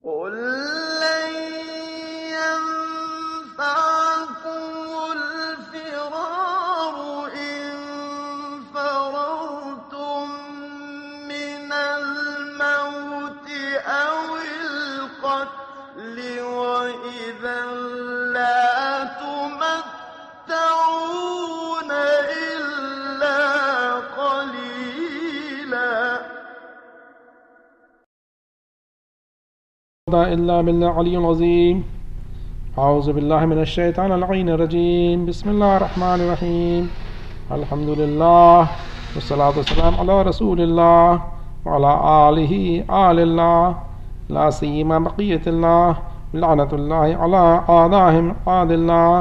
قل لن ينفعكم الفرار إن فررتم من الموت أو القتل وإذا لا تمتعون إلا قليلا. إلا بالعلي العظيم. أعوذ بالله من الشيطان اللعين الرجيم. بسم الله الرحمن الرحيم. الحمد لله والصلاة والسلام على رسول الله وعلى آله آل الله لا سيما بقية الله لعنة الله على أعدائهم أعداء الله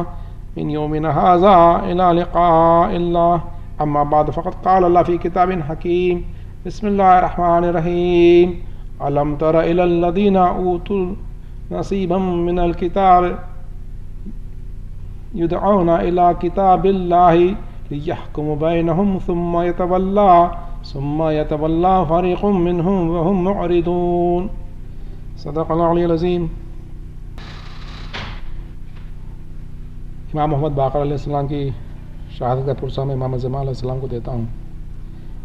من يومنا هذا إلى لقاء الله. أما بعد فقد قال الله في كتاب حكيم. بسم الله الرحمن الرحيم. ألم تر إلى الذين أوتوا نصيبا من الكتاب يدعون إلى كتاب الله ليحكم بينهم ثم يتولى فريق منهم وهم معرضون. صدق الله العلي العظيم. امام محمد باقر علیہ السلام کی شہادت کا پرسہ میں امام زمان علیہ السلام کو دیتا ہوں،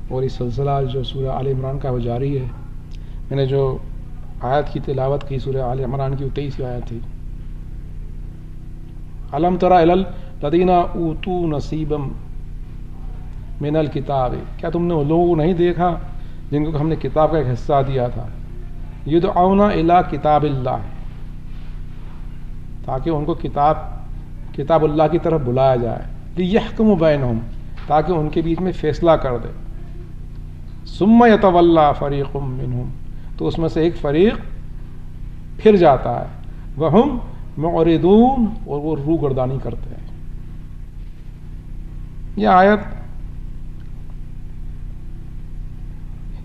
اور یہ سلسلہ جو سورہ آل عمران کا وہ جاری ہے. میں نے جو آیت کی تلاوت کی سورہ آل عمران کی 23ویں آیت تھی. الم تری الی الذین اوتوا نصیبا من الکتاب، کیا تم نے وہ لوگوں کو نہیں دیکھا جن کو ہم نے کتاب کا ایک حصہ دیا تھا؟ یدعون الی کتاب اللہ، تاکہ ان کو کتاب اللہ کی طرف بلایا جائے. لیحکم بینہم، تاکہ ان کے بیچ میں فیصلہ کر دے. ثم یتولی فریق منہم، تو اس میں سے ایک فریق پھر جاتا ہے. وہم معرضون، اور وہ روگردانی کرتے ہیں. یہ آیت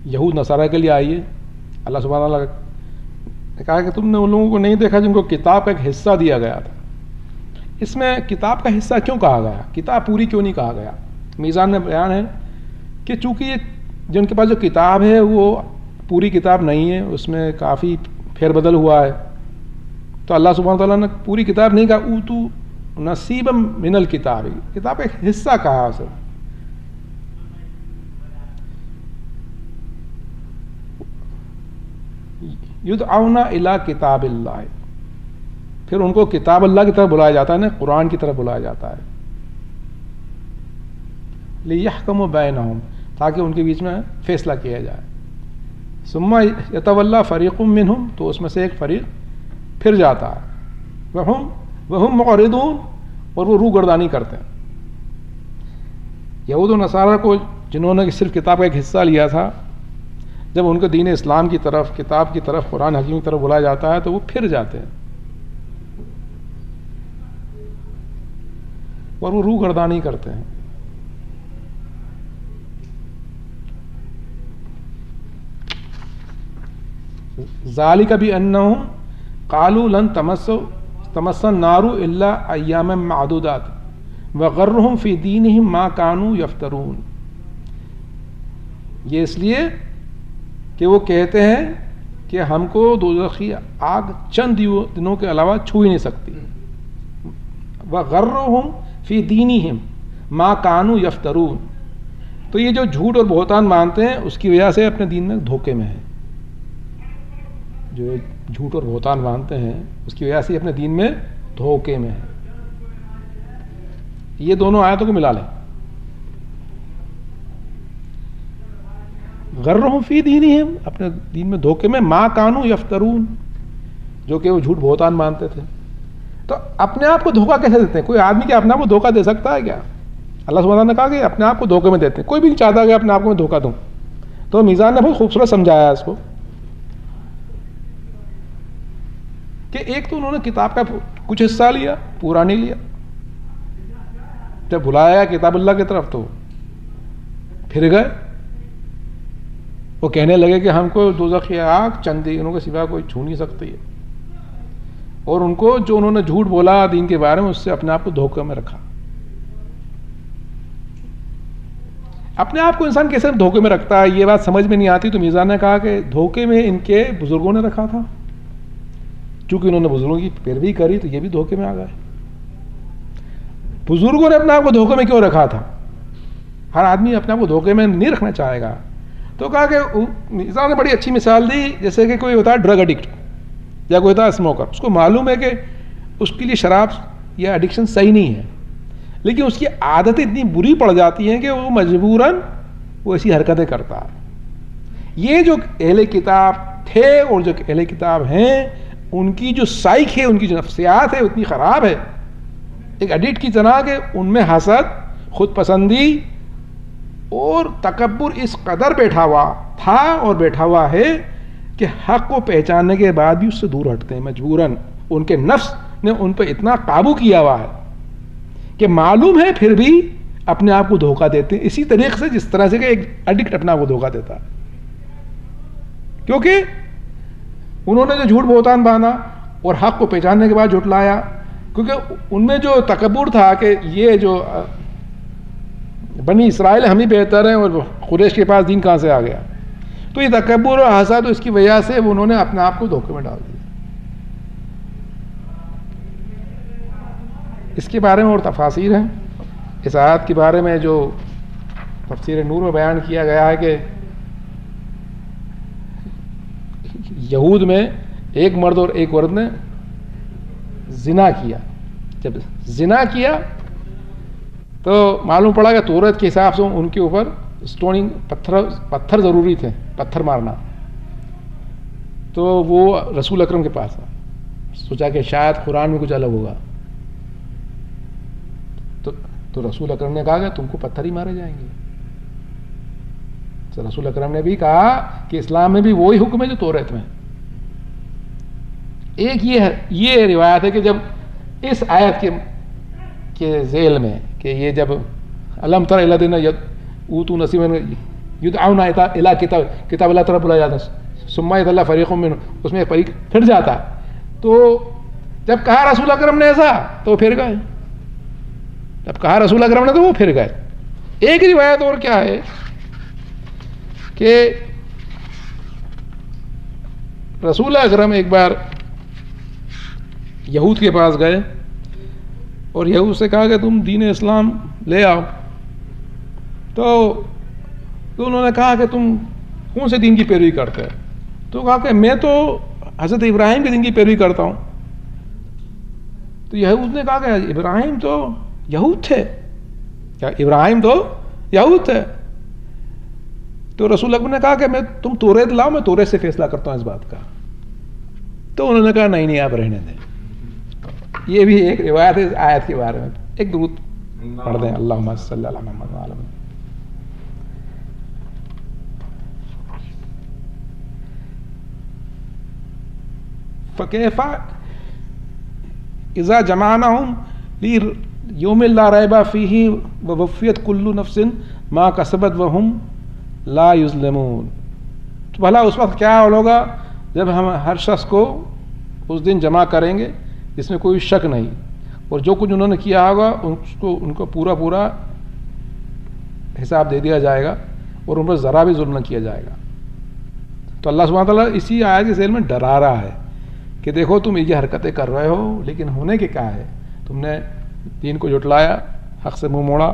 یہود نصارہ کے لیے آئی ہے. اللہ سبحانہ وتعالیٰ نے کہا کہ تم نے ان لوگوں کو نہیں دیکھا جن کو کتاب کا ایک حصہ دیا گیا تھا. اس میں کتاب کا حصہ کیوں کہا گیا؟ کتاب پوری کیوں نہیں کہا گیا؟ میزان میں بیان ہے کہ چونکہ یہ جن کے پاس جو کتاب ہے وہ پوری کتاب نہیں ہے، اس میں کافی پھیر بدل ہوا ہے، تو اللہ سبحانہ وتعالیٰ نے پوری کتاب نہیں کہا. اوتو نصیبا من الکتاب، کتاب کا ایک حصہ کہا اسے. یدعون الی کتاب اللہ، پھر ان کو کتاب اللہ کی طرف بلایا جاتا ہے نا، قرآن کی طرف بلایا جاتا ہے. لیحکم بینہم، تاکہ ان کے بیچ میں فیصلہ کیا جائے. ثم یتولی فریق منہم، تو اس میں سے ایک فریق پھر جاتا ہے. وہم معرضون، اور وہ روگردانی کرتے ہیں. یہود و نصارہ کو جنہوں نے صرف کتاب کا ایک حصہ لیا تھا، جب ان کو دین اسلام کی طرف، کتاب کی طرف، قرآن حکیم کی طرف بلایا جاتا ہے تو وہ پھر جاتے ہیں اور وہ روگردانی کرتے ہیں. ذالک بانہم قالوا لن تمس النار الا ایاما معدودات وغرہم فی دینہم ما کانوا یفترون. یہ اس لیے کہ وہ کہتے ہیں کہ ہم کو دوزخ کی آگ چند دنوں کے علاوہ چھو ہی نہیں سکتی. وغرہم فی دینہم ما کانوا یفترون، تو یہ جو جھوٹ اور بہتان مانتے ہیں اس کی وجہ سے اپنے دین میں دھوکے میں ہیں. جو جھوٹ اور بہتان مانتے ہیں اس کی وجہ سے اپنے دین میں دھوکے میں ہیں. یہ دونوں آیتوں کو ملا لیں. غرہم فی دینہم، اپنے دین میں دھوکے میں، ما کانوا یفترون، جو کہ وہ جھوٹ بہتان مانتے تھے. تو اپنے آپ کو دھوکہ کیسے دیتے ہیں؟ کوئی آدمی کیا اپنے آپ کو دھوکہ دے سکتا ہے کیا؟ اللہ سبحانہ نے کہا کہ اپنے آپ کو دھوکے میں دیتے ہیں. کوئی بھی نہیں چاہتا کہ اپنے آپ کو میں دھوکہ دوں. تو میزان نے بہت خوبصورت سمجھایا ہے اس کو کہ ایک تو انہوں نے کتاب کا کچھ حصہ لیا، پورا نہیں لیا. جب بلایا کتاب اللہ کی طرف تو پھر گئے. وہ کہنے لگے کہ ہم کو دوزخ کی آگ چند دنوں کے سوا کوئی چھو نہیں سکتی ہے. اور ان کو جو انہوں نے جھوٹ بولا دین کے بارے میں، اس سے اپنے آپ کو دھوکے میں رکھا. اپنے آپ کو انسان کیسے دھوکے میں رکھتا ہے یہ بات سمجھ میں نہیں آتی. تو میزان نے کہا کہ دھوکے میں ان کے بزرگوں نے رکھا تھا. چونکہ انہوں نے بزرگوں کی پیروی کری تو یہ بھی دھوکے میں آ گئے. بزرگوں نے اپنے آپ کو دھوکے میں کیوں رکھا تھا؟ ہر آدمی اپنے آپ کو دھوکے میں نہیں رکھنا چاہے گا. تو کہا کہ انسان نے بڑی اچھی مثال دی، جیسے کہ کوئی ہوتا ہے ڈرگ ایڈکٹ یا کوئی ہوتا ہے اسموکر. اس کو معلوم ہے کہ اس کے لیے شراب یا ایڈکشن صحیح نہیں ہے، لیکن اس کی عادتیں اتنی بری پڑ جاتی ہیں کہ وہ مجبوراً وہ ایسی حرکتیں کرتا ہے. یہ جو اہل کتاب تھے اور جو اہل کتاب ہیں، ان کی جو سائیک ہے، ان کی جو نفسیات ہے اتنی خراب ہے ایک ایڈکٹ کی طرح کہ ان میں حسد، خود پسندی اور تکبر اس قدر بیٹھا ہوا تھا اور بیٹھا ہوا ہے کہ حق کو پہچاننے کے بعد بھی اس سے دور ہٹتے ہیں مجبوراً. ان کے نفس نے ان پہ اتنا قابو کیا ہوا ہے کہ معلوم ہے پھر بھی اپنے آپ کو دھوکہ دیتے ہیں، اسی طریقے سے جس طرح سے کہ ایک ایڈکٹ اپنا کو دھوکہ دیتا ہے. کیونکہ انہوں نے جو جھوٹ بہتان باندھا اور حق کو پہچاننے کے بعد جھٹلایا، کیونکہ ان میں جو تکبر تھا کہ یہ جو بنی اسرائیل ہم ہی بہتر ہیں اور قریش کے پاس دین کہاں سے آ گیا، تو یہ تکبر اور حسد اس کی وجہ سے انہوں نے اپنے آپ کو دھوکے میں ڈال دیا. اس کے بارے میں اور تفاسیر ہیں. اس آیت کے بارے میں جو تفسیر نور میں بیان کیا گیا ہے کہ یہود میں ایک مرد اور ایک عورت نے زنا کیا. جب زنا کیا تو معلوم پڑا کہ تورات کے حساب سے ان کے اوپر اسٹوننگ پتھر ضروری تھے، پتھر مارنا. تو وہ رسول اکرم کے پاس سوچا کہ شاید قرآن میں کچھ الگ ہوگا، تو رسول اکرم نے کہا کہ تم کو پتھر ہی مارے جائیں گے. تو رسول اکرم نے بھی کہا کہ اسلام میں بھی وہی حکم ہے جو تورات میں. ایک یہ روایت ہے کہ جب اس آیت کے ذیل میں کہ یہ جب الم تر الی الذین اوتوا نصیبا یدعون الی کتاب اللہ طرف بلایا جاتا ثم یتولی فریق منهم، اس میں ایک فریق پھر جاتا. تو جب کہا رسول اکرم نے ایسا تو پھر گئے، جب کہا رسول اکرم نے تو وہ پھر گئے. ایک روایت اور کیا ہے کہ رسول اکرم ایک بار یہود کے پاس گئے اور یہود سے کہا کہ تم دین اسلام لے آؤ. تو انہوں نے کہا کہ تم کون سے دین کی پیروی کرتے ہیں؟ تو کہا کہ میں تو حضرت ابراہیم کے دین کی پیروی کرتا ہوں. تو یہود نے کہا کہ ابراہیم تو یہود تھے، کیا ابراہیم تو یہود تھے؟ تو رسول اکرم نے کہا کہ تم تورات لاؤ، میں تورات سے فیصلہ کرتا ہوں اس بات کا. تو انہوں نے کہا نہیں آپ رہنے دیں. یہ بھی ایک روایت ہے آیت کے بارے میں. ایک درود پڑھ دیں، اللہم صلی علی محمد وعلی محمد. فکیف اذا جمعناہم لیوم لا ریب فیہ ووفیت کل نفس ما کسبت وہم لا یظلمون. تو بھلا اس وقت کیا ہوگا جب ہم ہر شخص کو اس دن جمع کریں گے جس میں کوئی شک نہیں، اور جو کچھ انہوں نے کیا ہوگا ان کو پورا حساب دے دیا جائے گا اور ان پر ذرا بھی ظلم نہ کیا جائے گا. تو اللہ سبحانہ تعالیٰ اسی آیت کے ذیل میں ڈرا رہا ہے کہ دیکھو تم یہ حرکتیں کر رہے ہو لیکن ہونے کے کیا ہے، تم نے دین کو جھٹلایا، حق سے منہ موڑا.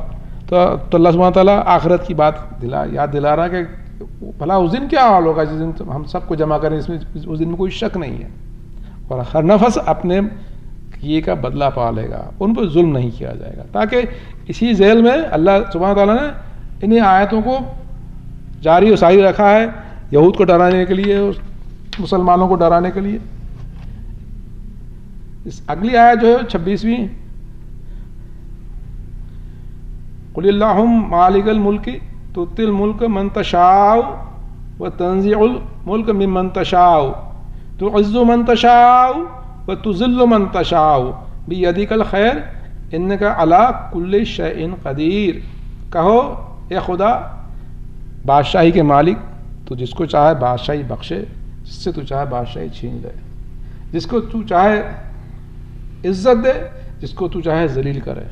تو اللہ سبحانہ تعالیٰ آخرت کی بات یاد دلا رہا کہ بھلا اس دن کیا حال ہوگا جس دن ہم سب کو جمع کریں، اس دن میں کوئی شک نہیں ہے، اور ہر نفس اپنے کیے کا بدلہ پا لے گا، ان پر ظلم نہیں کیا جائے گا. تاکہ اسی ذیل میں اللہ سبحانہ تعالیٰ نے انہیں آیتوں کو جاری و ساری رکھا ہے یہود کو ڈرانے کے لیے، مسلمانوں کو ڈرانے کے لیے. اس اگلی آیت جو ہے 26ویں، قل اللہم مالک الملک تؤتی الملک من تشاء وتنزع الملک ممن تشاء تعز من تشاء وتذل من تشاء بیدک الخیر انک علی کل شیء قدیر. کہو اے خدا بادشاہی کے مالک، تو جس کو چاہے بادشاہی بخشے، جس سے تو چاہے بادشاہی چھین لے، جس کو تو چاہے عزت دے، جس کو تو چاہے ذلیل کرے.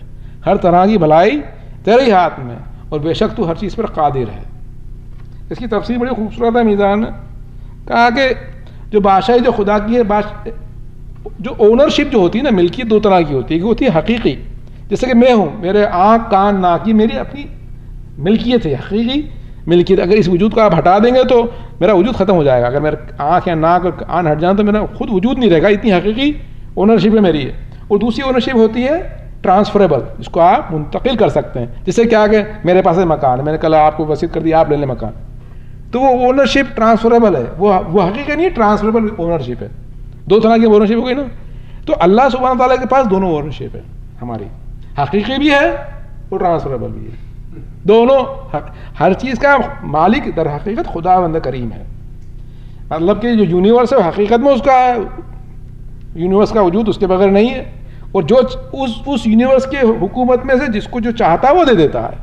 ہر طرح کی بھلائی تیرے ہی ہاتھ میں، اور بے شک تو ہر چیز پر قادر ہے. اس کی تفسیر بڑی خوبصورت ہے. میزان نے کہا کہ جو بادشاہی جو خدا کی ہے، جو اونرشپ جو ہوتی ہے نا، ملکیت دو طرح کی ہوتی ہے. ایک ہوتی ہے حقیقی، جیسے کہ میں ہوں، میرے آنکھ کان ناک یہ میری اپنی ملکیت ہے، حقیقی ملکیت. اگر اس وجود کو آپ ہٹا دیں گے تو میرا وجود ختم ہو جائے گا. اگر میرے آنکھ یا ناک اور کان ہٹ جائیں تو میرا خود وجود نہیں رہے گا. اتنی حقیقی اونرشپ ہے میری ہے. اور دوسری اونرشپ ہوتی ہے ٹرانسفریبل، جس کو آپ منتقل کر سکتے ہیں. جیسے کیا کہ میرے پاس مکان ہے، میں نے کل آپ کو وصیت کر دیا آپ لے لیں مکان، تو وہ اونرشپ ٹرانسفریبل ہے. وہ حقیقی نہیں، ٹرانسفریبل اونرشپ ہے. دو طرح کی اونرشپ ہو گئی نا. تو اللہ سبحانہ تعالیٰ کے پاس دونوں اونرشپ ہے ہماری، حقیقی بھی ہے اور ٹرانسفریبل بھی ہے. دونوں ہر چیز کا مالک در حقیقت خداوند کریم ہے. مطلب کہ جو یونیورس ہے حقیقت میں اس کا ہے، یونیورس کا وجود اس کے بغیر نہیں ہے. اور جو اس یونیورس کے حکومت میں سے جس کو جو چاہتا ہے وہ دے دیتا ہے.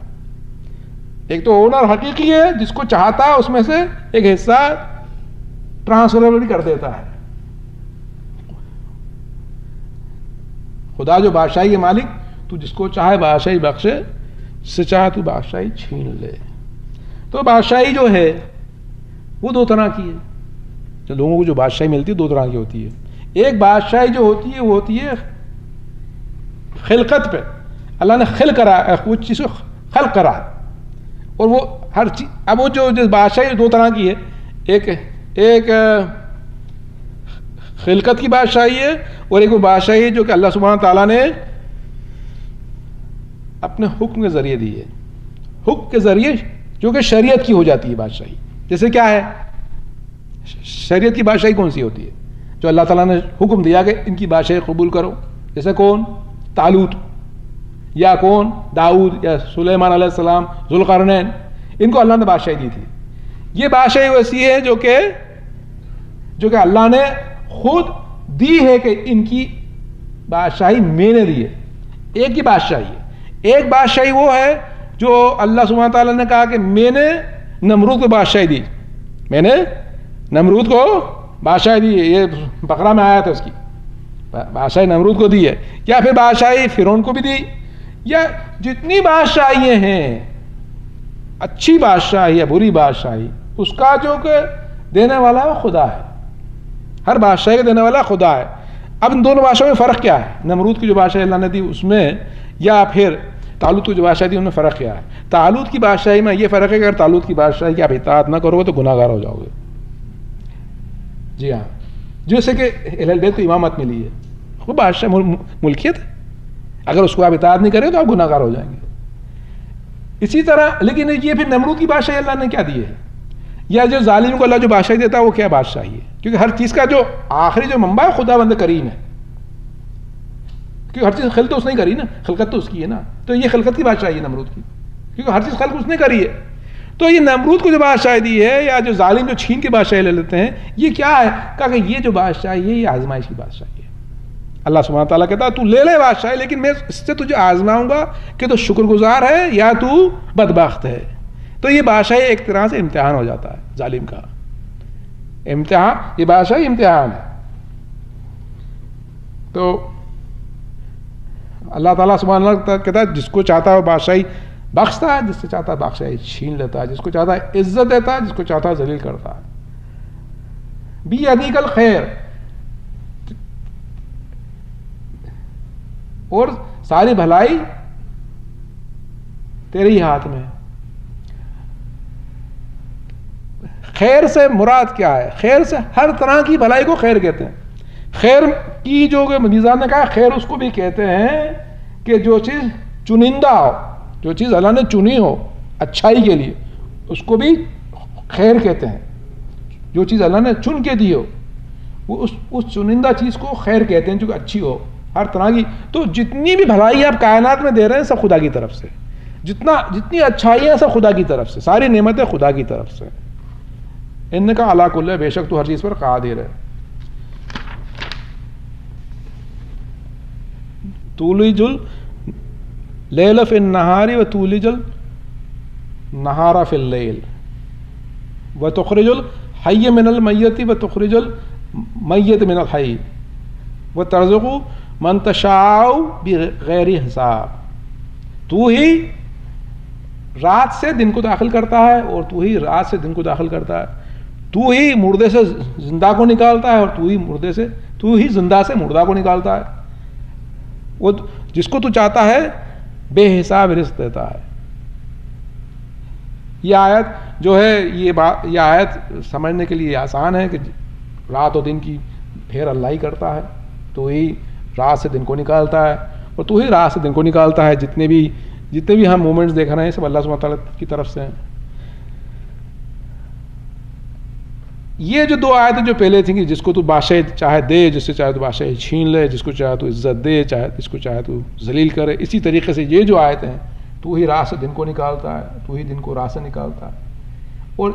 ایک تو اونر حقیقی ہے، جس کو چاہتا ہے اس میں سے ایک حصہ ٹرانسفریبل کر دیتا ہے. خدا جو بادشاہی ہے مالک، تو جس کو چاہے بادشاہی بخشے، جس سے چاہے تو بادشاہی چھین لے. تو بادشاہی جو ہے وہ دو طرح کی ہے. جو لوگوں کو جو بادشاہی ملتی ہے دو طرح کی ہوتی ہے. ایک بادشاہی جو ہوتی ہے وہ ہوتی ہے خلقت پہ، اللہ نے خلق کرا، وہ چیز کو خلق کرا، اور وہ ہر چیز. اب وہ جو بادشاہی دو طرح کی ہے، ایک خلقت کی بادشاہی ہے، اور ایک وہ بادشاہی ہے جو کہ اللہ سبحانہ تعالیٰ نے اپنے حکم کے ذریعے دی ہے. حکم کے ذریعے جو کہ شریعت کی ہو جاتی ہے بادشاہی. جیسے کیا ہے شریعت کی بادشاہی کون سی ہوتی ہے؟ جو اللہ تعالیٰ نے حکم دیا کہ ان کی بادشاہی قبول کرو. جیسے کون؟ طالوت، یا کون؟ داؤد یا سلیمان علیہ السلام، ذوالقرنین. ان کو اللہ نے بادشاہی دی تھی. یہ بادشاہی ویسی ہے جو کہ اللہ نے خود دی ہے کہ ان کی بادشاہی میں نے دی ہے. ایک ہی بادشاہی ہے. ایک بادشاہی وہ ہے جو اللہ سبحانہ تعالیٰ نے کہا کہ میں نے نمرود کو بادشاہی دی، میں نے نمرود کو بادشاہی دی. یہ بقرہ میں آیا تھا، اس کی بادشاہی نمرود کو دی ہے. یا پھر بادشاہی فرعون کو بھی دی. یا جتنی بادشاہیاں ہیں، اچھی بادشاہی یا بری بادشاہی، اس کا جو کہ دینے والا وہ خدا ہے. ہر بادشاہی کا دینے والا خدا ہے. اب ان دونوں بادشاہوں میں فرق کیا ہے؟ نمرود کی جو بادشاہی اللہ نے دی اس میں، یا پھر طالوت کو جو بادشاہی دی ان میں فرق کیا ہے؟ طالوت کی بادشاہی میں یہ فرق ہے کہ اگر طالوت کی بادشاہی کی آپ اطاعت نہ کرو گے تو گناہ گار ہو جاؤ گے. جی ہاں، جیسے کہ اہل بیت کو امامت ملی ہے، وہ بادشاہ ملکیت ہے، اگر اس کو آپ اطاعت نہیں کریں تو آپ گناہ گار ہو جائیں گے. اسی طرح لیکن یہ پھر نمرود کی بادشاہی اللہ نے کیا دی ہے؟ یا جو ظالم کو اللہ جو بادشاہی دیتا ہے وہ کیا بادشاہی ہے؟ کیونکہ ہر چیز کا جو آخری جو منبع ہے خداوند کریم ہے. کیونکہ ہر چیز خلق تو اس نے کری نا، خلقت تو اس کی ہے نا. تو یہ خلقت کی بادشاہی ہے نمرود کی، کیونکہ ہر چیز خلق اس نے کری ہے. تو یہ نمرود کو جو بادشاہی دی ہے، یا جو ظالم جو چھین کے بادشاہی لے لیتے ہیں، یہ کیا ہے؟ کہا کہ یہ جو بادشاہی ہے یہ آزمائش کی بادشاہی ہے. اللہ سبحانہ تعالیٰ کہتا ہے تو لے لے بادشاہی، لیکن میں اس سے تجھے آزماؤں گا کہ تو شکر گزار ہے یا تو بدبخت ہے. تو یہ بادشاہی ایک طرح سے امتحان ہو جاتا ہے ظالم کا. امتحان، یہ بادشاہی امتحان ہے. تو اللہ تعالیٰ سبحانہ اللہ کہتا ہے جس کو چاہتا ہے وہ بادشاہی بخشتا ہے، جس سے چاہتا ہے بادشاہی چھین لیتا ہے، جس کو چاہتا ہے عزت دیتا ہے، جس کو چاہتا ہے ذلیل کرتا ہے. بیدیک الخیر، اور ساری بھلائی تیرے ہی ہاتھ میں. خیر سے مراد کیا ہے؟ خیر سے ہر طرح کی بھلائی کو خیر کہتے ہیں. خیر کی جو میزان نے کہا، خیر اس کو بھی کہتے ہیں کہ جو چیز چنندہ ہو، جو چیز اللہ نے چنی ہو اچھائی کے لیے، اس کو بھی خیر کہتے ہیں. جو چیز اللہ نے چن کے دی ہو، وہ اس چنندہ چیز کو خیر کہتے ہیں جو کہ اچھی ہو ہر طرح کی. تو جتنی بھی بھلائی آپ کائنات میں دے رہے ہیں سب خدا کی طرف سے. جتنی اچھائیاں سب خدا کی طرف سے، ساری نعمتیں خدا کی طرف سے. انکا علی کل، بے شک تو ہر چیز پر قادر ہے. تولج اللیل فی النہار وتولج النہار فی اللیل وتخرج الحی من المیت وتخرج المیت من الحی وترزق من تشاء بغیر حساب. تو ہی رات سے دن کو داخل کرتا ہے اور تو ہی رات سے دن کو داخل کرتا ہے. تو ہی مردے سے زندہ کو نکالتا ہے اور تو تو ہی زندہ سے مردہ کو نکالتا ہے. وہ جس کو تو چاہتا ہے بے حساب رزق دیتا ہے. یہ آیت جو ہے یہ آیت سمجھنے کے لیے آسان ہے کہ رات و دن کی پھیر اللہ ہی کرتا ہے. تو ہی رات سے دن کو نکالتا ہے اور تو ہی رات سے دن کو نکالتا ہے. جتنے بھی ہم مومنٹس دیکھ رہے ہیں سب اللہ سبحانہ تعالیٰ کی طرف سے ہیں. یہ جو 2 آیتیں جو پہلے تھیں کہ جس کو تو بادشاہ چاہے دے, جس سے چاہے تو بادشاہ چھین لے, جس کو چاہے تو عزت دے, جس کو چاہے تو ذلیل کرے, اسی طریقے سے یہ جو آیتیں ہیں تو ہی رات سے دن کو نکالتا ہے, تو ہی دن کو رات سے نکالتا ہے, اور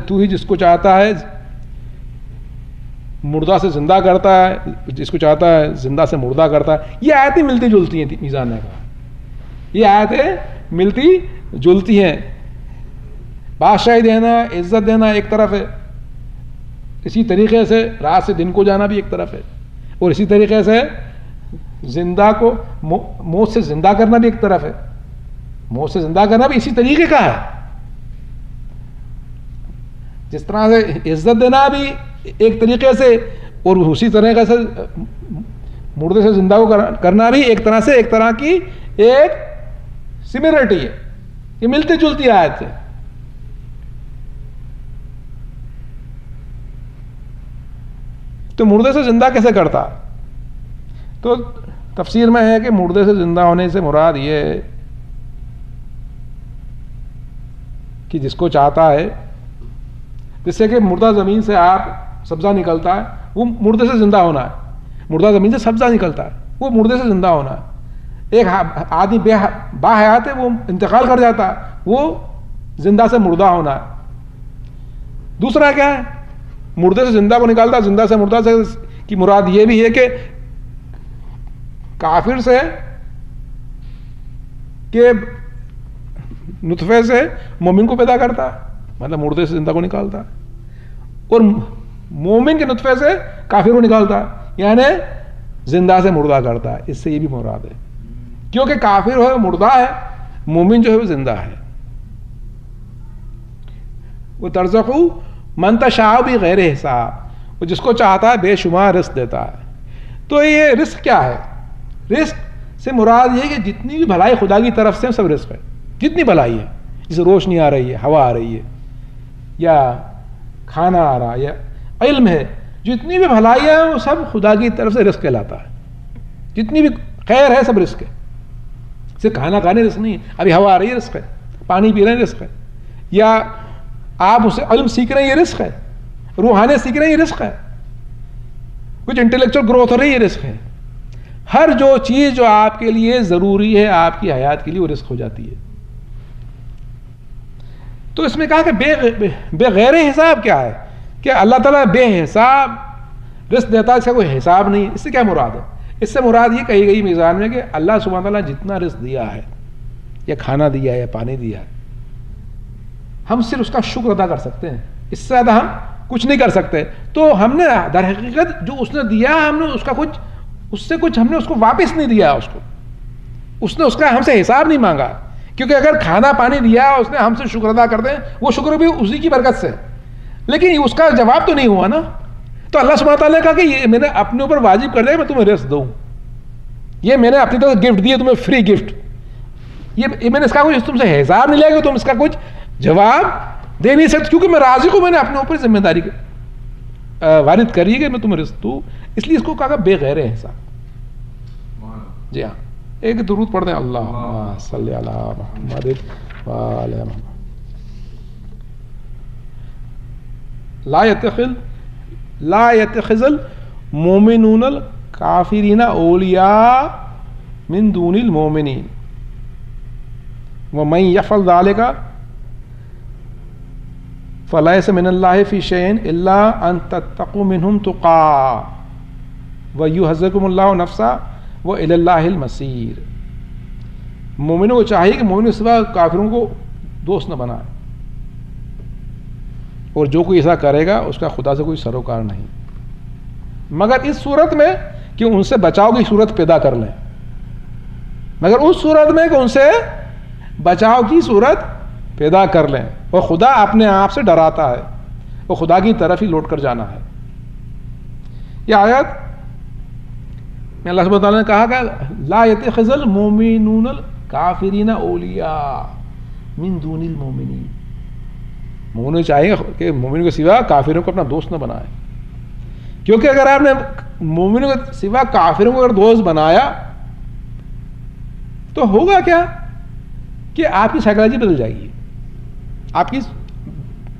تو ہی جس کو چاہتا ہے مردہ سے زندہ کرتا ہے, جس کو چاہتا ہے زندہ سے مردہ کرتا ہے. یہ آیتیں ملتی جلتی ہیں. میزان نے کہا یہ آیتیں ملتی جلتی ہیں. بادشاہی دینا, عزت دینا ایک طرف ہے, اسی طریقے سے رات سے دن کو جانا بھی ایک طرف ہے, اور اسی طریقے سے زندہ کو موت سے زندہ کرنا بھی ایک طرف ہے. موت سے زندہ کرنا بھی اسی طریقے کا ہے. جس طرح سے عزت دینا بھی ایک طریقے سے, اور اسی طریقے سے مردے سے زندہ کو کرنا بھی ایک طرح کی ایک سملرٹی ہے. یہ ملتی جلتی آیت ہے. تو مردے سے زندہ کیسے کرتا؟ تو تفسیر میں ہے کہ مردے سے زندہ ہونے سے مراد یہ ہے کہ جس کو چاہتا ہے, جس سے کہ مردہ زمین سے آپ سبزہ نکلتا ہے وہ مردے سے زندہ ہونا ہے, مردہ زمین سے سبزہ نکلتا ہے وہ مردے سے زندہ ہونا ہے. ایک آدمی با حیات ہے وہ انتقال کر جاتا ہے وہ زندہ سے مردہ ہونا ہے. دوسرا کیا ہے؟ مردے سے زندہ کو نکالتا, زندہ سے مردہ سے کی مراد یہ بھی ہے کہ کافر سے کہ نطفے سے مومن کو پیدا کرتا ہے, مطلب مردے سے زندہ کو نکالتا ہے, اور مومن کے نطفے سے کافر کو نکالتا ہے, یعنی زندہ سے مردہ کرتا ہے. اس سے یہ بھی مراد ہے, کیونکہ کافر ہے مردہ ہے, مومن جو ہے وہ زندہ ہے. وہ ترزقو من تشاء بغیر حساب, وہ جس کو چاہتا ہے بے شمار رزق دیتا ہے. تو یہ رزق کیا ہے؟ رزق سے مراد یہ کہ جتنی بھی بھلائی خدا کی طرف سے سب رزق ہے. جتنی بھلائی ہے, جسے روشنی آ رہی ہے, ہوا آ رہی ہے, یا کھانا آ رہا ہے, یا علم ہے, جتنی بھی بھلائی ہے وہ سب خدا کی طرف سے رزق کہلاتا ہے. جتنی بھی خیر ہے سب رزق ہے. صرف کھانا کھانے رزق نہیں ہے, ابھی ہوا آ رہی ہے رزق ہے, پانی پی رہے ہیں رزق ہے, یا آپ اسے علم سیکھ رہے ہیں یہ رزق ہے, روحانیت سیکھ رہے ہیں یہ رزق ہے, کچھ انٹلیکچوئل گروتھ ہو رہی ہے یہ رزق ہے. ہر جو چیز جو آپ کے لیے ضروری ہے آپ کی حیات کے لیے وہ رزق ہو جاتی ہے. تو اس میں کہا کہ بغیر حساب کیا ہے کہ اللہ تعالیٰ بے حساب رزق دیتا ہے, اس کا کوئی حساب نہیں. اس سے کیا مراد ہے؟ اس سے مراد یہ کہی گئی میزان میں کہ اللہ سبحانہ تعالیٰ جتنا رزق دیا ہے, یا کھانا دیا ہے یا پانی دیا ہے, ہم صرف اس کا شکر ادا کر سکتے ہیں, اس سے زیادہ ہم کچھ نہیں کر سکتے. تو ہم نے در حقیقت جو اس نے دیا ہم نے اس کا کچھ, اس سے کچھ ہم نے اس کو واپس نہیں دیا, اس نے اس کا ہم سے حساب نہیں مانگا. کیونکہ اگر کھانا پانی دیا اس نے ہم سے شکر ادا کر دیں, وہ شکر بھی اسی کی برکت سے, لیکن اس کا جواب تو نہیں ہوا نا. تو اللہ سبحانہ تعالیٰ نے کہا کہ یہ میں نے اپنے اوپر واجب کر دیا میں تمہیں رزق دوں, یہ میں نے اپنی طرف گفٹ دی ہے تمہیں, فری گفٹ. یہ میں نے اس کا کچھ تم سے حساب نہیں لیا کہ تم اس کا کچھ جواب دے نہیں سکتے, کیونکہ میں راضی کو میں نے اپنے اوپر ذمہ داری وارد کری ہے کہ میں تمہیں رزق دوں, اس لیے اس کو کہا بغیر حساب. جی ہاں, ایک درود پڑھ دیں, اللہم صلی علی محمد وعلی محمد. لا يتخذ المؤمنون الکافرین اولیاء من دون المؤمنین ومن یفعل ذلک فلیس من اللہ فی شیء الا ان تتقوا منہم تقا ویحذرکم اللہ نفسہ وإلی اللہ المصیر. مومنوں کو چاہیے کہ مومنوں کے سوا کافروں کو دوست نہ بنائے, اور جو کوئی ایسا کرے گا اس کا خدا سے کوئی سروکار نہیں, مگر اس صورت میں کہ ان سے بچاؤ کی صورت پیدا کر لیں, مگر اس صورت میں کہ ان سے بچاؤ کی صورت پیدا کر لیں. اور خدا اپنے آپ سے ڈراتا ہے, وہ خدا کی طرف ہی لوٹ کر جانا ہے. یہ آیت میں اللہ سبحانہ تعالیٰ نے کہا کہ لا يتخذ المؤمنون الکافرین اولیاء من دون المؤمنین، مومنوں چاہیے کہ مومنوں کے سوا کافروں کو اپنا دوست نہ بنائے، کیونکہ اگر آپ نے مومنوں کے سوا کافروں کو اگر دوست بنایا تو ہوگا کیا کہ آپ کی سائیکالوجی بدل جائے گی، آپ کی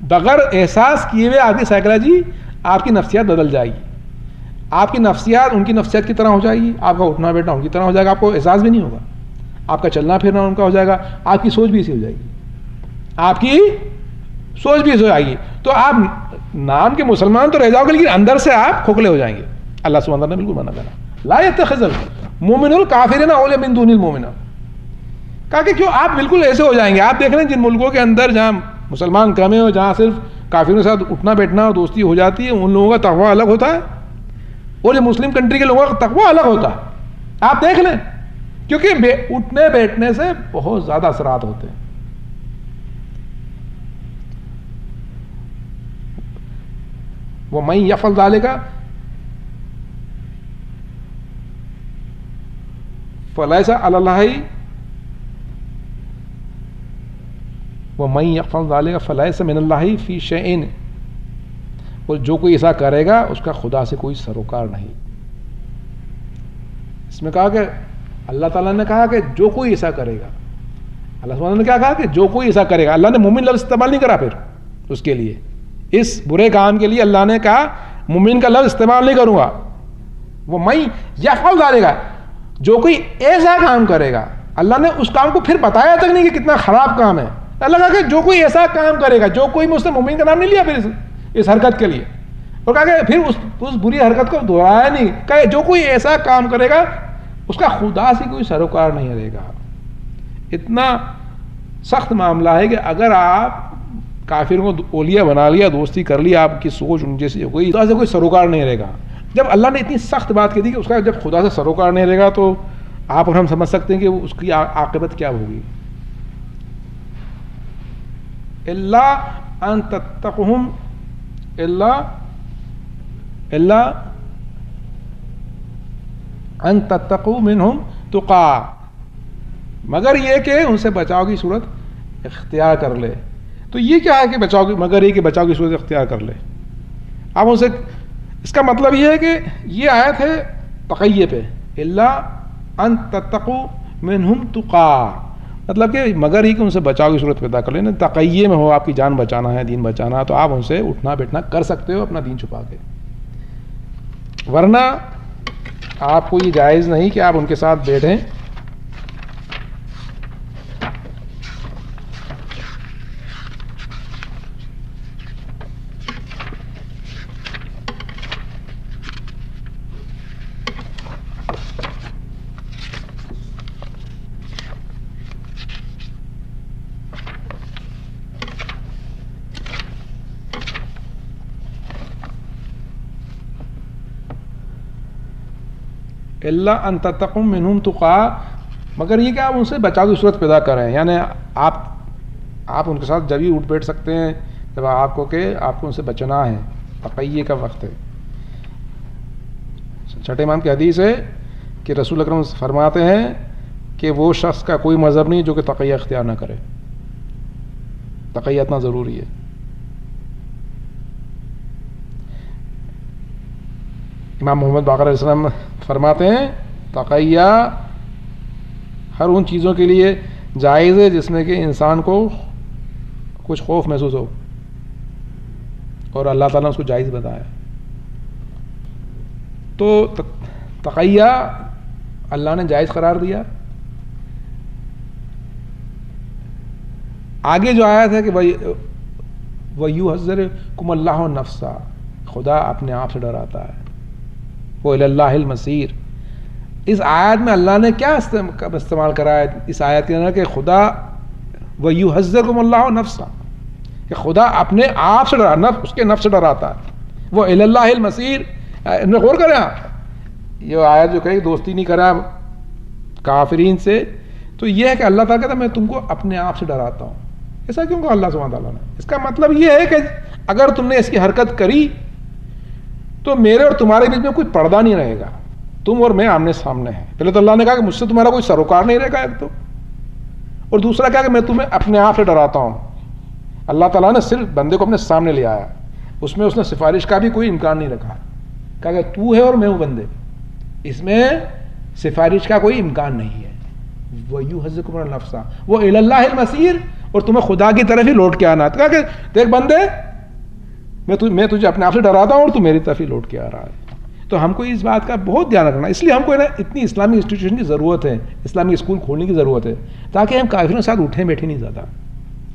بغیر احساس کیے ہوئے آپ کی سائیکالوجی، آپ کی نفسیات بدل جائے گی، آپ کی نفسیات ان کی نفسیات کی طرح ہو جائے گی، آپ کا اٹھنا بیٹھنا ان کی طرح ہو جائے گا، آپ کو احساس بھی نہیں ہوگا، آپ کا چلنا پھرنا ان کا ہو جائے گا، آپ کی سوچ بھی ایسی ہو جائے گی، آپ کی سوچ بھی ایسی ہو جائے گی، تو آپ نام کے مسلمان تو رہ جاؤ گے لیکن اندر سے آپ کھوکھلے ہو جائیں گے۔ اللہ سبحانہ وتعالیٰ نے بالکل منع کرا، لا يتخذ المؤمنون الکافرین اولیاء من دون المؤمنین، کہا کہ کیوں آپ بالکل ایسے ہو جائیں گے۔ آپ دیکھ رہے ہیں جن ملکوں کے اندر جہاں مسلمان کم ہیں اور جہاں صرف کافروں کے ساتھ اٹھنا بیٹھنا اور دوستی ہو جاتی ہے، ان لوگوں کا تقویٰ الگ ہوتا ہے اور یہ مسلم کنٹری کے لوگوں کا تقویٰ الگ ہوتا ہے، آپ دیکھ لیں، کیونکہ اٹھنے بیٹھنے سے بہت زیادہ اثرات ہوتے ہیں۔ وَمَن يَفْعَلْ ذَلِكَ فَلَيْسَ عَلَى اللَّهِ وَمَن يَفْعَلْ ذَلِكَ فَلَيْسَ مِنَ اللَّهِ فِي شَيْءٍ، اور جو کوئی ایسا کرے گا اس کا خدا سے کوئی سروکار نہیں۔ اس میں کہا کہ اللہ تعالیٰ نے کہا کہ جو کوئی ایسا کرے گا، اللہ سبحانہ نے کیا کہا کہ جو کوئی ایسا کرے گا، اللہ نے مومن لفظ استعمال نہیں کرا، پھر اس کے لیے اس برے کام کے لیے اللہ نے کہا مومن کا لفظ استعمال نہیں کروں گا۔ وہ میں یفعل ذالک، جو کوئی ایسا کام کرے گا، اللہ نے اس کام کو پھر بتایا تک نہیں کہ کتنا خراب کام ہے، اللہ کہا کہ جو کوئی ایسا کام کرے گا، جو کوئی مسلم مومن کا نام نہیں لیا پھر اس حرکت کے لیے، اور کہا کہ پھر اس بری حرکت کو دہرایا نہیں، کہا جو کوئی ایسا کام کرے گا اس کا خدا سے کوئی سروکار نہیں رہے گا۔ اتنا سخت معاملہ ہے کہ اگر آپ کافروں کو اولیاء بنا لیا، دوستی کر لی، آپ کی سوچ ان جیسی ہو گئی، خدا سے کوئی سروکار نہیں رہے گا۔ جب اللہ نے اتنی سخت بات کی تھی کہ اس کا جب خدا سے سروکار نہیں رہے گا تو آپ اور ہم سمجھ سکتے ہیں کہ اس کی عاقبت کیا ہوگی۔ الا ان تتقهم الا ان تتقوا منهم تقا، مگر یہ کہ ان سے بچاؤ کی صورت اختیار کر لے۔ تو یہ کیا ہے کہ بچاؤ کی، مگر یہ کہ بچاؤ کی صورت اختیار کر لے۔ اب ان سے، اس کا مطلب یہ ہے کہ یہ آیت ہے تقیہ پہ، الا ان تتقوا منهم تقا، مطلب کہ مگر ہی کہ ان سے بچاؤ کی صورت پیدا کر لینا، تقیہ میں ہو، آپ کی جان بچانا ہے، دین بچانا ہے، تو آپ ان سے اٹھنا بیٹھنا کر سکتے ہو اپنا دین چھپا کے، ورنہ آپ کو یہ جائز نہیں کہ آپ ان کے ساتھ بیٹھیں۔ اللہ ان تتقوا منهم تقا، مگر یہ کہ آپ ان سے بچاؤ کی صورت پیدا کریں، یعنی آپ ان کے ساتھ جب ہی اٹھ بیٹھ سکتے ہیں جب آپ کو کہ آپ کو ان سے بچنا ہے، تقیہ کا وقت ہے۔ چھٹے امام کی حدیث ہے کہ رسول اکرم فرماتے ہیں کہ وہ شخص کا کوئی مذہب نہیں جو کہ تقیہ اختیار نہ کرے، تقیہ اتنا ضروری ہے۔ امام محمد باقر علیہ السلام فرماتے ہیں تقیہ ہر ان چیزوں کے لیے جائز ہے جس میں کہ انسان کو کچھ خوف محسوس ہو، اور اللہ تعالیٰ نے اس کو جائز بتایا۔ تو تقیہ اللہ نے جائز قرار دیا۔ آگے جو آیت ہے کہ وَيُحَذِّرُكُمُ اللَّهُ نَفْسَهُ، خدا اپنے آپ سے ڈراتا ہے، وہ الی اللہ المصیر۔ اس آیت میں اللہ نے کیا استعمال کرا ہے اس آیت کے اندر کہ خدا وَيُحَذِّرُكُمُ اللَّهُ نَفْسَهُ، کہ خدا اپنے آپ سے ڈراتا، اس کے نفس سے ڈراتا ہے، وہ الی اللہ المصیر۔ ان میں غور کریں آپ، یہ آیت جو کہی دوستی نہیں کرا کافرین سے، تو یہ ہے کہ اللہ تعالیٰ کہتا ہے میں تم کو اپنے آپ سے ڈراتا ہوں۔ ایسا کیوں کہا اللہ سبحانہ تعالیٰ نے؟ اس کا مطلب یہ ہے کہ اگر تم نے اس کی حرکت کری تو میرے اور تمہارے بیچ میں کوئی پردہ نہیں رہے گا، تم اور میں آمنے سامنے ہیں. پہلے تو اللہ نے کہا کہ مجھ سے تمہارا کوئی سروکار نہیں رہے گا ایک تو, اور دوسرا کیا کہ میں تمہیں اپنے آپ سے ڈراتا ہوں. اللہ تعالیٰ نے صرف بندے کو اپنے سامنے لے آیا, اس میں اس نے سفارش کا بھی کوئی امکان نہیں رکھا. کہا کہ تو ہے اور میں ہوں بندے, اس میں سفارش کا کوئی امکان نہیں ہے. وَيُحَذِّرُكُمُ النَّفْسَ وَإِلَى اللَّهِ الْمَصِيرُ, اور تمہیں خدا کی طرف ہی لوٹ کے آنا. کہا کہ دیکھ بندے, میں تجھے اپنے آپ سے ڈراتا ہوں اور تو میری طرف ہی لوٹ کے آ رہا ہے. تو ہم کو اس بات کا بہت دھیان رکھنا, اس لیے ہم کو اتنی اسلامی انسٹیٹیوشن کی ضرورت ہے, اسلامی اسکول کھولنے کی ضرورت ہے, تاکہ ہم کافروں کے ساتھ اٹھیں بیٹھیں نہیں زیادہ.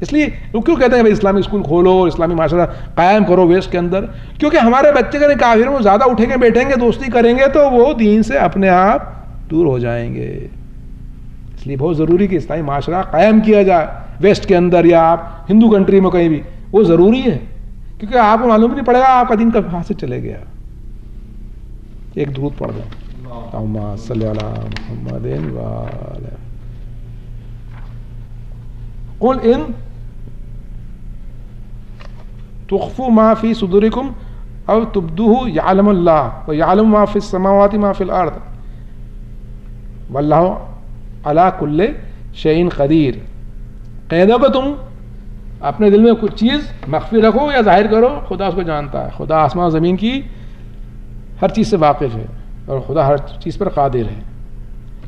اس لیے وہ کیوں کہتے ہیں بھائی اسلامی اسکول کھولو, اسلامی معاشرہ قائم کرو ویسٹ کے اندر, کیونکہ ہمارے بچے اگر کافروں میں زیادہ اٹھیں گے بیٹھیں گے دوستی کریں گے تو وہ دین سے اپنے آپ دور ہو جائیں گے. اس لیے بہت ضروری کہ اسلامی معاشرہ قائم کیا جائے ویسٹ کے اندر یا آپ ہندو کنٹری میں کہیں بھی, وہ ضروری ہے, کیونکہ آپ کو معلوم نہیں پڑے گا آپ کا دین کہاں سے چلے گیا. ایک درود پڑھ دیں, اللہم صلی علی محمد وعلی. قل ان تخفوا ما فی صدورکم او تبدوه یعلم اللہ ویعلم ما فی السماوات ما فی الارض واللہ علی کل شیء قدیر. کہہ دو کہ تم اپنے دل میں کچھ چیز مخفی رکھو یا ظاہر کرو, خدا اس کو جانتا ہے. خدا آسمان و زمین کی ہر چیز سے واقف ہے اور خدا ہر چیز پر قادر ہے.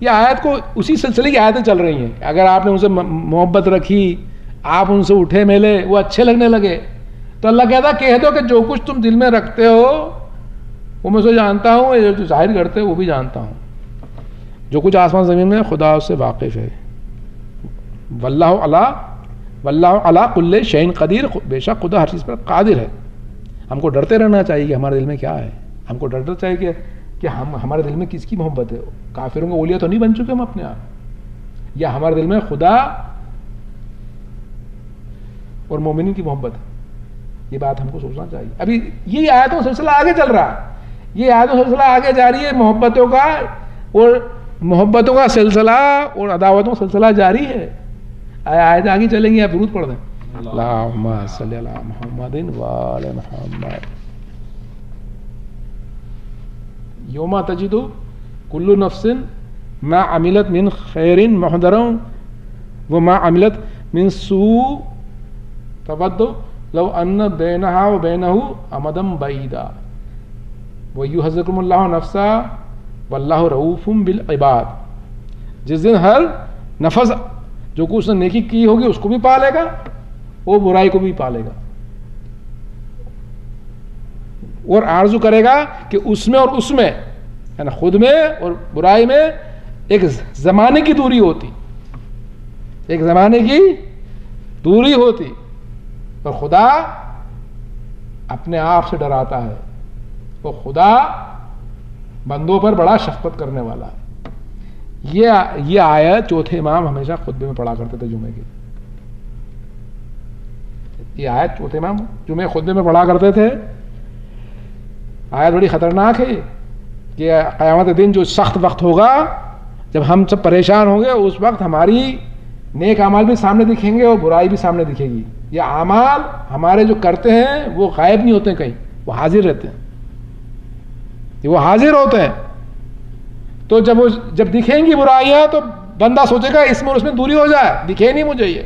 یہ آیت کو اسی سلسلے کی آیتیں چل رہی ہیں. اگر آپ نے ان سے محبت رکھی, آپ ان سے اٹھے میلے, وہ اچھے لگنے لگے, تو اللہ کہتا کہہ دو کہ جو کچھ تم دل میں رکھتے ہو وہ میں اسے جانتا ہوں, جو ظاہر کرتے ہو وہ بھی جانتا ہوں. جو کچھ آسمان زمین میں خدا اس سے واقف ہے. واللہ علی کل شیء قدیر, بے شک خدا ہر چیز پر قادر ہے. ہم کو ڈرتے رہنا چاہیے کہ ہمارے دل میں کیا ہے. ہم کو ڈرنا چاہیے کہ ہمارے دل میں کس کی محبت ہے. کافروں کے اولیاء تو نہیں بن چکے ہم اپنے آپ, یا ہمارے دل میں خدا اور مومنین کی محبت ہے. یہ بات ہم کو سوچنا چاہیے. ابھی یہ آیتوں کا سلسلہ آگے چل رہا ہے, یہ آیتوں کا سلسلہ آگے جاری ہے, محبتوں کا اور محبتوں کا سلسلہ اور عداوتوں کا سلسلہ جاری ہے. آیت آگے چلیں گی, آپ درود پڑھ دیں. اللہم صلی علی محمد وعلی محمد. یوم تجد کل نفس ما عملت من خیر محضرا وما عملت من سوء تود لو ان بینہا و بینہ امدا بعیدا ویحذرکم اللہ نفسا واللہ رؤوف بالعباد. جس دن ہر نفس جو کچھ نے نیکی کی ہوگی اس کو بھی پالے گا, وہ برائی کو بھی پالے گا, اور آرزو کرے گا کہ اس میں اور اس میں, یعنی خود میں اور برائی میں ایک زمانے کی دوری ہوتی, ایک زمانے کی دوری ہوتی. اور خدا اپنے آپ سے ڈراتا ہے, وہ خدا بندوں پر بڑا شفقت کرنے والا ہے. یہ آیت چوتھے امام ہمیشہ خطبے میں پڑھا کرتے تھے جمعے کے. یہ آیت چوتھے امام جمعے خطبے میں پڑھا کرتے تھے. آیت بڑی خطرناک ہے کہ قیامت دن جو سخت وقت ہوگا, جب ہم سب پریشان ہوں گے, اس وقت ہماری نیک اعمال بھی سامنے دکھیں گے اور برائی بھی سامنے دکھے گی. یہ اعمال ہمارے جو کرتے ہیں وہ غائب نہیں ہوتے کہیں, وہ حاضر رہتے ہیں, وہ حاضر ہوتے ہیں. تو جب دکھیں گی برائیاں تو بندہ سوچے گا اس میں اور اس میں دوری ہو جائے, دکھے نہیں مجھے یہ.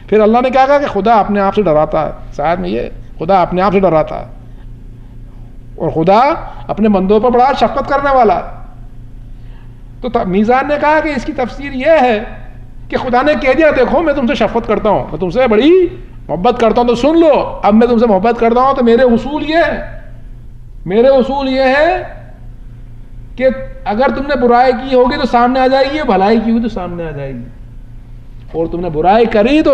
پھر اللہ نے کہا کہ خدا اپنے آپ سے ڈراتا ہے. شاید میں یہ خدا اپنے آپ سے ڈراتا ہے, اور خدا اپنے بندوں پر بڑا شفقت کرنے والا ہے. تو میزان نے کہا کہ اس کی تفسیر یہ ہے کہ خدا نے کہہ دیا دیکھو میں تم سے شفقت کرتا ہوں, میں تم سے بڑی محبت کرتا ہوں, تو سن لو اب میں تم سے محبت کرتا ہوں تو میرے اصول یہ ہے کہ اگر تم نے برائی کی ہوگی تو سامنے آ جائے گی, بھلائی کی ہوگی تو سامنے آ جائے گی, اور تم نے برائی کری تو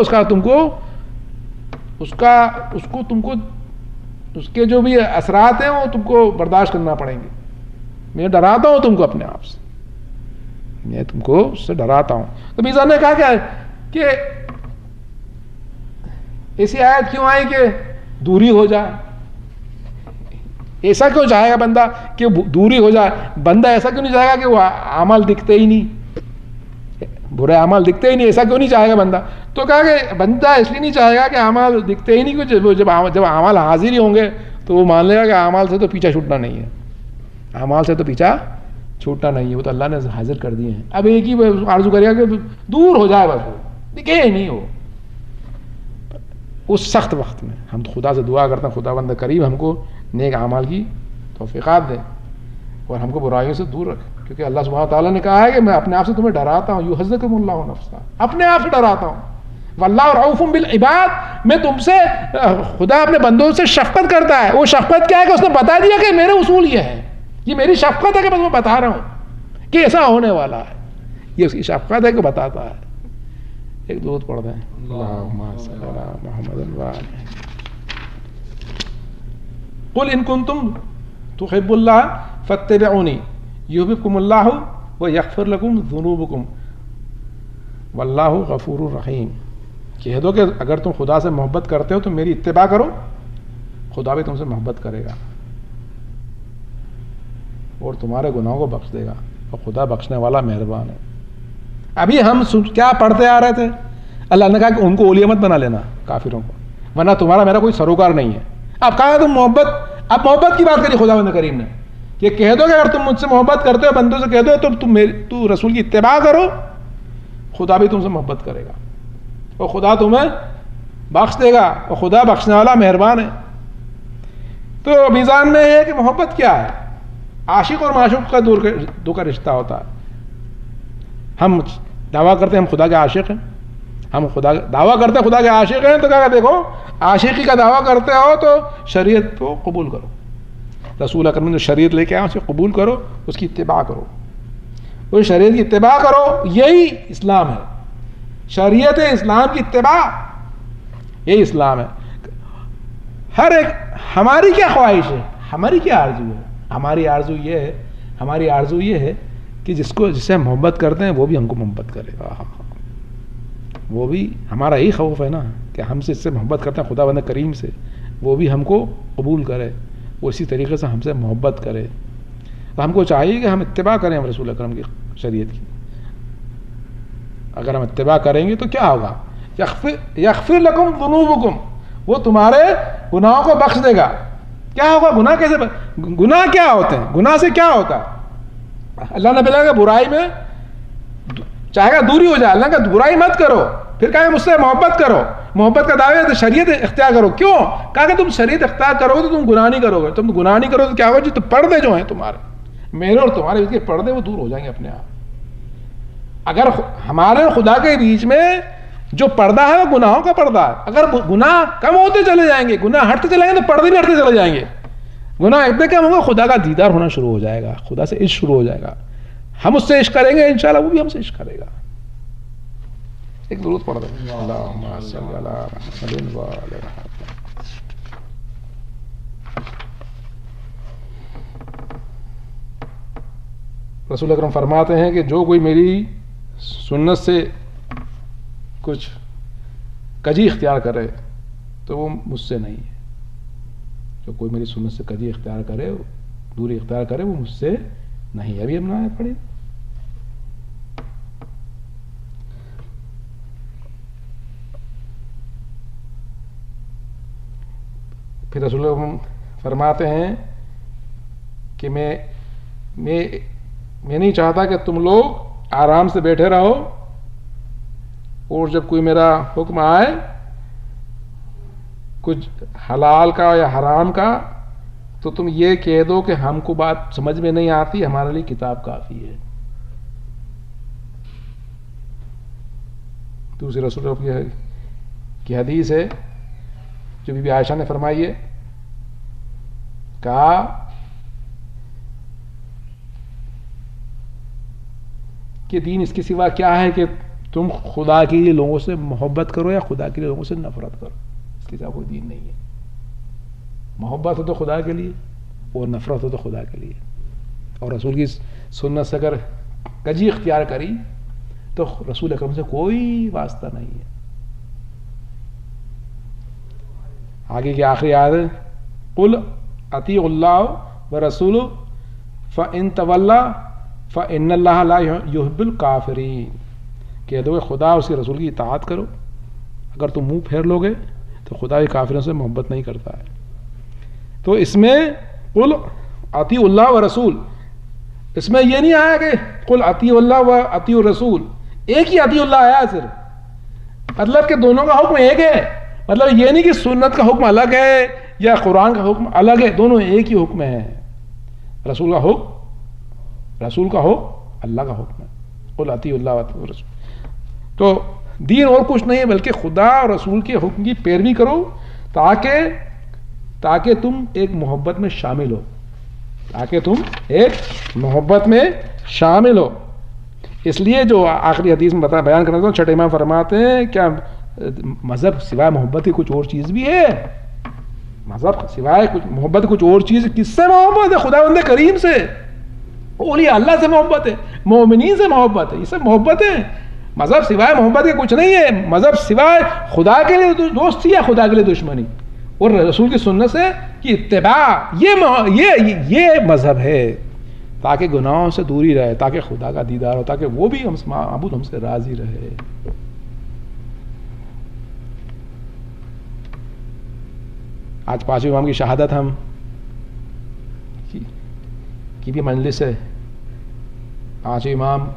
اس کے جو بھی اثرات ہیں وہ تم کو برداشت کرنا پڑیں گے. میں ڈراتا ہوں تم کو اپنے آپ سے, میں تم کو اس سے ڈراتا ہوں. تو میزان نے کہا کہ ایسی آیت کیوں آئی کہ دوری ہو جائے. ایسا کیوں چاہے گا بندہ کہ دوری ہو جائے؟ بندہ ایسا کیوں نہیں چاہے گا کہ وہ اعمال دکھتے ہی نہیں, برے اعمال دکھتے ہی نہیں, ایسا کیوں نہیں چاہے گا بندہ؟ تو کہا کہ بندہ اس لیے نہیں چاہے گا کہ اعمال دکھتے ہی نہیں, جب اعمال حاضر ہی ہوں گے تو وہ مان لے گا کہ اعمال سے تو پیچھا چھوٹنا نہیں ہے. اعمال سے تو پیچھا چھوٹنا نہیں ہے، وہ تو اللہ نے حاضر کر دیے ہیں. اب ایک ہی آرزو کرے گا کہ دور ہو جائے، بس وہ دکھے ہی نہیں ہو. اس سخت وقت میں ہم تو خدا سے دعا کرتے ہیں خدا بند کریم ہم کو نیک اعمال کی توفیقات دے اور ہم کو برائیوں سے دور رکھے، کیونکہ اللہ سبحانہ تعالیٰ نے کہا ہے کہ میں اپنے آپ سے تمہیں ڈراتا ہوں. یحذرکم اللہ نفسہ، اپنے آپ سے ڈراتا ہوں. واللہ رؤوف بالعباد، میں تم سے، خدا اپنے بندوں سے شفقت کرتا ہے. وہ شفقت کیا ہے کہ اس نے بتا دیا کہ میرے اصول یہ ہے، یہ میری شفقت ہے کہ میں بتا رہا ہوں کہ ایسا ہونے والا ہے. یہ اس کی شفقت ہے کہ بتاتا ہے. ایک درود پڑھ دیں. اللہم صلی علی محمد و آلہ. قل ان کنتم تحب اللہ فاتبعونی یحببکم اللہ ویغفر لکم ذنوبکم واللہ غفور الرحیم. کہہ دو کہ اگر تم خدا سے محبت کرتے ہو تو میری اتباع کرو، خدا بھی تم سے محبت کرے گا اور تمہارے گناہوں کو بخش دے گا، اور خدا بخشنے والا مہربان ہے. ابھی ہم کیا پڑھتے آ رہے تھے؟ اللہ نے کہا کہ ان کو اولیاء مت بنا لینا کافروں کو، ورنہ تمہارا میرا کوئی سروکار نہیں ہے. اب کہا تم محبت، اب محبت کی بات کری خدا بند کریم نے کہ کہہ دو کہ اگر تم مجھ سے محبت کرتے ہو، بندوں سے کہہ دو تو رسول کی اتباع کرو، خدا بھی تم سے محبت کرے گا اور خدا تمہیں بخش دے گا، اور خدا بخشنے والا مہربان ہے. تو میزان میں ہے کہ محبت کیا ہے. عاشق اور معشوق کا دو کا رشتہ ہوتا ہے. ہم دعویٰ کرتے ہیں ہم خدا کے عاشق ہیں، ہم دعویٰ کرتے ہیں خدا کے عاشق ہیں، تو کہا دیکھو عاشقی کا دعویٰ کرتے ہو تو شریعت کو قبول کرو. رسول اکرم نے شریعت لے کے آئے اسے قبول کرو، اس کی اتباع کرو، اس شریعت کی اتباع کرو. یہی اسلام ہے، شریعت اسلام کی اتباع، یہی اسلام ہے. ہر ایک ہماری کیا خواہش ہے، ہماری کیا آرزو ہے؟ ہماری آرزو یہ ہے کہ جس سے ہم محبت کرتے ہیں وہ بھی ہم کو محبت کرے. وہ بھی ہمارا یہی خوف ہے نا کہ ہم سے اس سے محبت کرتے ہیں خدا بند کریم سے، وہ بھی ہم کو قبول کرے، وہ اسی طریقے سے ہم سے محبت کرے. تو ہم کو چاہیے کہ ہم اتباع کریں رسول اکرم کی شریعت کی. اگر ہم اتباع کریں گے تو کیا ہوگا؟ یغفر لکم ذنوبکم، وہ تمہارے گناہوں کو بخش دے گا. کیا ہوگا؟ گناہ کیسے گناہ کیا ہوتے ہیں؟ گناہ سے کیا ہوتا ہے؟ اللہ نے بولا کہ برائی میں چاہے گا دوری ہو جائے. اللہ کا برائی مت کرو، پھر کہا کہ مجھ سے محبت کرو. محبت کا دعویٰ ہے تو شریعت اختیار کرو. کیوں؟ کہا کہ تم شریعت اختیار کرو گے تو تم گناہ نہیں کرو گے. تم گناہ نہیں کرو تو کیا ہوگا؟ جی تو پردے جو ہیں تمہارے، میرے اور تمہارے بیچ کے پردے، وہ دور ہو جائیں گے اپنے آپ. اگر ہمارے اور خدا کے بیچ میں جو پردہ ہے وہ گناہوں کا پردہ ہے، اگر گناہ کم ہوتے چلے جائیں گے، گناہ ہٹتے چلے جائیں گے تو پردے بھی ہٹتے چلے جائیں گے. گناہ اتنے کم ہوگا خدا کا دیدار ہونا شروع ہو جائے گا، خدا سے عشق شروع ہو جائے گا. ہم اس سے عشق کریں گے انشاءاللہ، وہ بھی ہم سے عشق کرے گا. ایک درود پڑھ دیں. اللہم صلی علی محمد و آلہ محمد. رسول اکرم فرماتے ہیں کہ جو کوئی میری سنت سے کچھ کجی اختیار کرے تو وہ مجھ سے نہیں ہے. جو کوئی میری سنت سے کجی اختیار کرے، دوری اختیار کرے، وہ مجھ سے نہیں. ابھی ہم نہ پڑھیں. پھر رسول اللہ فرماتے ہیں کہ میں نہیں چاہتا کہ تم لوگ آرام سے بیٹھے رہو اور جب کوئی میرا حکم آئے کچھ حلال کا یا حرام کا تو تم یہ کہہ دو کہ ہم کو بات سمجھ میں نہیں آتی، ہمارے لیے کتاب کافی ہے. دوسری رسول اللہ کی حدیث ہے جو بی بی عائشہ نے فرمائی ہے، کہا کہ دین اس کے سوا کیا ہے کہ تم خدا کے لیے لوگوں سے محبت کرو یا خدا کے لیے لوگوں سے نفرت کرو. اس کے سوا کوئی دین نہیں ہے. محبت ہو تو خدا کے لیے اور نفرت ہو تو خدا کے لیے. اور رسول کی سنت سے اگر کجی اختیار کری تو رسول اکرم سے کوئی واسطہ نہیں ہے. آگے کی آخری آیت، قل اطیعوا اللہ ورسولہ فإن تولوا فإن اللہ لا يحب الکافرین. کہہ دو کہ خدا اور اس کے رسول کی اطاعت کرو، اگر تم منہ پھیر لو گے تو خدا بھی کافروں سے محبت نہیں کرتا ہے. تو اس میں قل اطیع اللہ و رسول، اس میں یہ نہیں آیا کہ قل اطیع اللہ و اطیع الرسول، ایک ہی اطیع اللہ آیا صرف، مطلب کہ دونوں کا حکم ایک ہے، مطلب یہ نہیں کہ سنت کا حکم الگ ہے یا قرآن کا حکم الگ ہے، دونوں ایک ہی حکم ہے. رسول کا حکم اللہ کا حکم ہے، قل اطیع اللہ و اطیع الرسول. تو دین اور کچھ نہیں ہے بلکہ خدا اور رسول کے حکم کی پیروی کرو تاکہ تم ایک محبت میں شامل ہو، اس لیے جو آخری حدیث میں بیان کرنا چاہتا ہوں، چھٹے امام فرماتے ہیں کیا مذہب سوائے محبت کی کچھ اور چیز بھی ہے؟ مذہب سوائے محبت کچھ اور چیز، کس سے محبت ہے؟ خداوند کریم سے، اولیاء اللہ سے محبت ہے، مومنین سے محبت ہے، یہ سب محبت ہے. مذہب سوائے محبت کے کچھ نہیں ہے. مذہب سوائے خدا کے لیے دوستی یا خدا کے لیے دشمنی اور رسول کی سنت سے کی اتباع، یہ مذہب ہے، تاکہ گناہوں سے دوری رہے، تاکہ خدا کا دیدار ہو، تاکہ وہ بھی معبود ہم سے راضی رہے. آج پانچویں امام کی شہادت ہم کی بھی مجلس ہے. پانچویں امام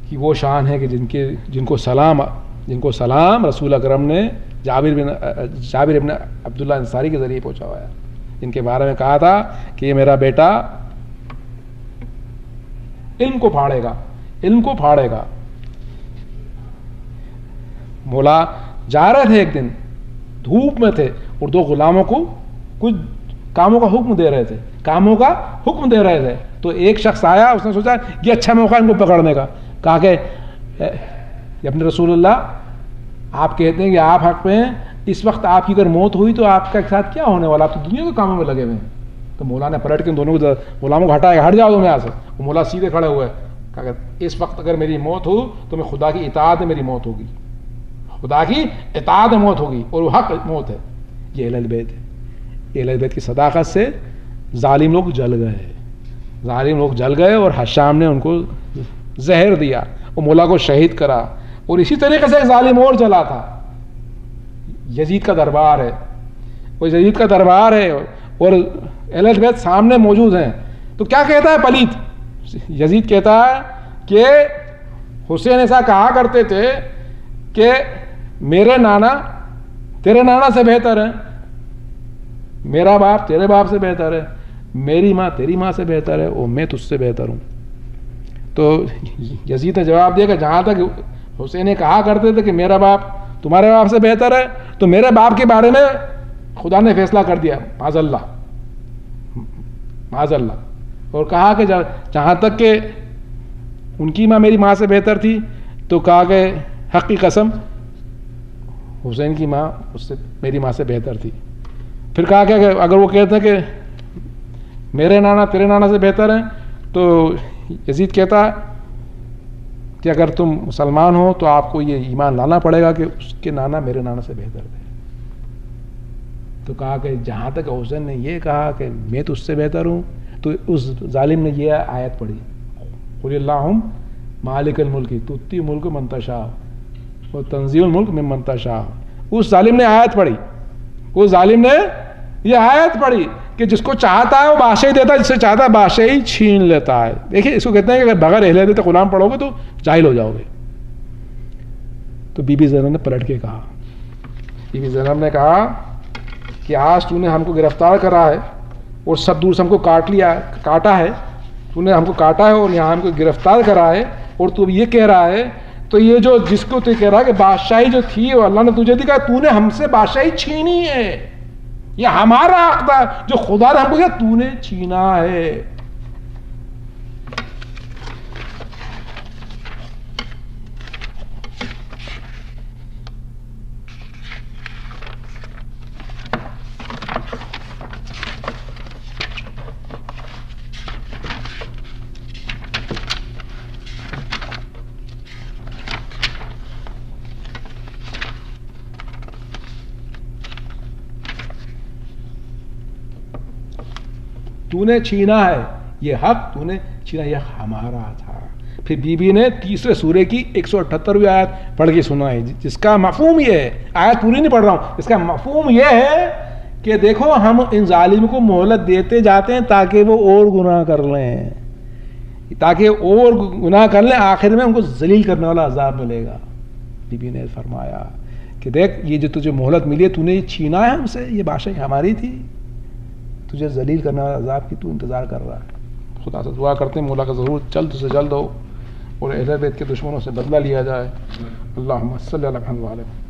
کی وہ شان ہے کہ جن کو سلام رسول اکرم نے جابر ابن عبداللہ انصاری کے ذریعے پہنچا ہوا ہے، جن کے بارے میں کہا تھا کہ یہ میرا بیٹا علم کو پھاڑے گا. مولا جا رہے تھے، ایک دن دھوپ میں تھے اور دو غلاموں کو کچھ کاموں کا حکم دے رہے تھے. تو ایک شخص آیا، اس نے سوچا یہ اچھا موقع ان کو پکڑنے کا، کہا کہ اپنے رسول اللہ آپ کہتے ہیں کہ آپ حق پہ ہیں، اس وقت آپ کی اگر موت ہوئی تو آپ کے ساتھ کیا ہونے والا؟ آپ تو دنیا کے کاموں میں لگے ہوئے ہیں. تو مولا نے پلٹ کے دونوں غلاموں کو ہٹایا، ہٹ جاؤ تم یہاں سے. وہ مولا سیدھے کھڑے ہوئے، کہا کہ اس وقت اگر میری موت ہو تو میں خدا کی اطاعت میں میری موت ہوگی، اور وہ حق موت ہے. یہ اہل بیت ہے. اہل بیت کی صداقت سے ظالم لوگ جل گئے اور حشام نے ان کو زہر دیا، وہ مولا کو شہید کرا. اور اسی طریقے سے ایک ظالم اور جلا تھا، یزید کا دربار ہے اور اہل بیت سامنے موجود ہیں. تو کیا کہتا ہے پلیت؟ یزید کہتا ہے کہ حسین ایسا کہا کرتے تھے کہ میرے نانا تیرے نانا سے بہتر ہے، میرا باپ تیرے باپ سے بہتر ہے، میری ماں تیری ماں سے بہتر ہے اور میں تجھ سے بہتر ہوں. تو یزید نے جواب دیا کہ جہاں تک حسین نے کہا کرتے تھے کہ میرا باپ تمہارے باپ سے بہتر ہے، تو میرے باپ کے بارے میں خدا نے فیصلہ کر دیا، معاذ اللہ، اور کہا کہ جہاں تک کہ ان کی ماں میری ماں سے بہتر تھی، تو کہا کہ حق کی قسم حسین کی ماں اس سے میری ماں سے بہتر تھی. پھر کہا کہ اگر وہ کہتے ہیں کہ میرے نانا تیرے نانا سے بہتر ہیں، تو یزید کہتا کہ اگر تم مسلمان ہو تو آپ کو یہ ایمان لانا پڑے گا کہ اس کے نانا میرے نانا سے بہتر تھے. تو کہا کہ جہاں تک حسین نے یہ کہا کہ میں تو اس سے بہتر ہوں، تو اس ظالم نے یہ آیت پڑھی، قل اللہم مالک الملک تؤتی الملک من تشاء وتنزع الملک ممن تشاء. اس ظالم نے یہ آیت پڑھی کہ جس کو چاہتا ہے وہ بادشاہی دیتا ہے، جس سے چاہتا ہے بادشاہی چھین لیتا ہے. دیکھیں اس کو کہتے ہیں کہ اگر بغیر اہل بیت غلام پڑھو گے تو جاہل ہو جاؤ گے. تو بی بی زینب نے پلٹ کے کہا، کہ آج تو نے ہم کو گرفتار کرا ہے اور سب دور سے ہم کو کاٹا ہے، تو نے ہم کو کاٹا ہے اور یہاں ہم کو گرفتار کرا ہے، اور تو یہ کہہ رہا ہے، تو یہ جو جس کو تو کہہ رہا ہے کہ بادشاہی جو تھی وہ اللہ نے تجھے دی، تو نے ہم سے بادشاہی چھینی ہے، یہ ہمارا حق تھا جو خدا نے ہم کو کیا تو نے چھینا ہے. تو نے چھینا ہے، یہ حق تو نے چھینا، یہ ہمارا تھا. پھر بی بی نے تیسرے سورے کی 178ویں آیت پڑھ کے سنائی، جس کا مفہوم یہ ہے، آیت پوری نہیں پڑھ رہا ہوں، اس کا مفہوم یہ ہے کہ دیکھو ہم ان ظالم کو مہلت دیتے جاتے ہیں تاکہ وہ اور گناہ کر لیں، تاکہ اور گناہ کر لیں، آخر میں ان کو ذلیل کرنے والا عذاب ملے گا۔ بی بی نے فرمایا کہ دیکھ یہ جو تجھے مہلت ملی ہے تو نے یہ چھینا ہے ہم سے، یہ بادشاہی ہماری تھی، تجھے ذلیل کرنے والا عذاب کی تو انتظار کر رہا ہے۔ خدا سے دعا کرتے ہیں مولا کا ضرور جلد سے جلد ہو اور اہل بیت کے دشمنوں سے بدلہ لیا جائے۔ اللہم صلی اللہ علیہ وسلم۔